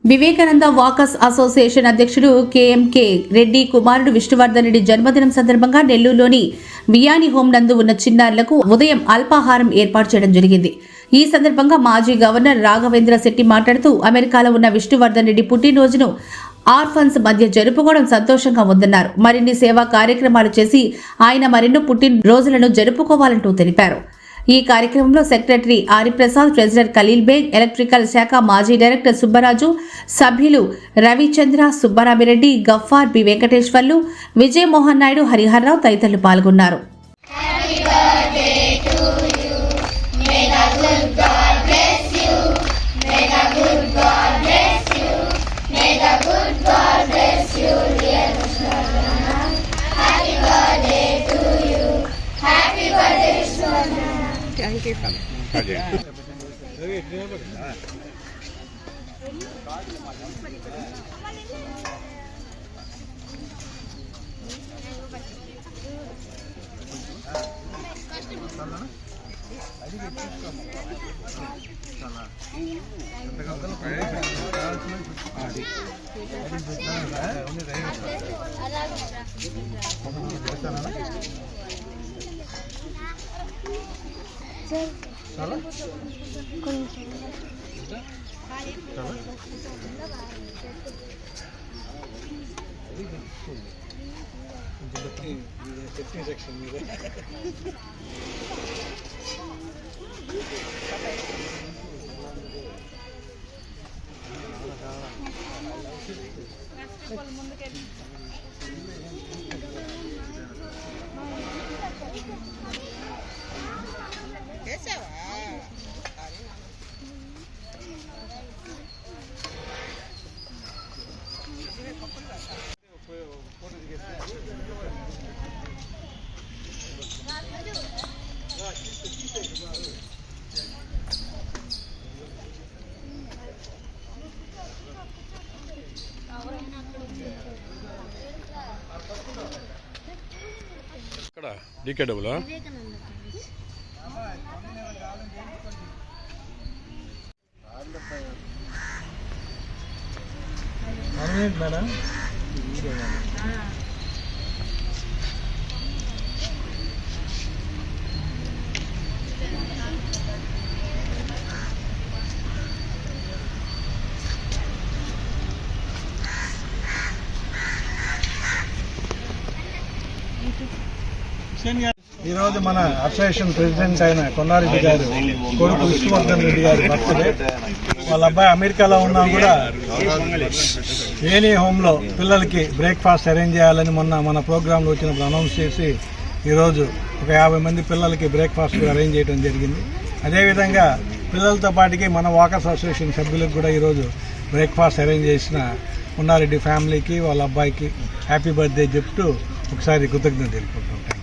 Vivekananda walkers association అధ్యక్షుడు KMK Reddy కుమారుడు విష్ణువర్ధన్ రెడ్డి జన్మదినం సందర్భంగా నెల్లూరులోని వియాని హోం నందు ఉన్న చిన్నారులకు ఉదయం అల్పాహారం ఏర్పాటు చేయడం జరిగింది. ఈ సందర్భంగా మాజీ గవర్నర్ రాఘవేంద్ర శెట్టి మాట్లాడుతూ అమెరికాలో ఉన్న విష్ణువర్ధన్ రెడ్డి పుట్టినరోజును ఆర్ఫన్స్ మధ్య జరుపుకోవడం సంతోషంగా ఉందన్నారు. మరిన్ని సేవా కార్యక్రమాలు చేసి ఆయన మరెన్నో పుట్టినరోజులను జరుపుకోవాలంటూ తెలిపారు. ఈ కార్యక్రమంలో secretary Hariprasad, treasurer Khalil Baig, electrical శాఖ మాజీ డైరెక్టర్ సుబ్బరాజు, సభ్యులు రవిచంద్ర, సుబ్బరామిరెడ్డి, గఫ్ఫార్, బి వెంకటేశ్వర్లు, విజయమోహన్ నాయుడు, హరిహర్రావు తదితరులు పాల్గొన్నారు. ఇక్కడ డీకేడబ్ల్యూ మేడం ఈరోజు మన అసోసియేషన్ ప్రెసిడెంట్ అయిన కొన్నారెడ్డి గారు కొడుకు విష్ణువర్ధన్ రెడ్డి గారి బర్త్డే. వాళ్ళ అబ్బాయి అమెరికాలో ఉన్నా కూడా ఏనీ హోమ్లో పిల్లలకి బ్రేక్ఫాస్ట్ అరేంజ్ చేయాలని మన ప్రోగ్రాంలో వచ్చినప్పుడు అనౌన్స్ చేసి ఈరోజు ఒక 50 మంది పిల్లలకి బ్రేక్ఫాస్ట్ అరేంజ్ చేయడం జరిగింది. అదేవిధంగా పిల్లలతో పాటుకి మన వాకర్స్ అసోసియేషన్ సభ్యులకు కూడా ఈరోజు బ్రేక్ఫాస్ట్ అరేంజ్ చేసిన కొన్నారెడ్డి ఫ్యామిలీకి వాళ్ళ అబ్బాయికి హ్యాపీ బర్త్డే చెప్తూ ఒకసారి కృతజ్ఞతలు తెలుపుకుంటాం.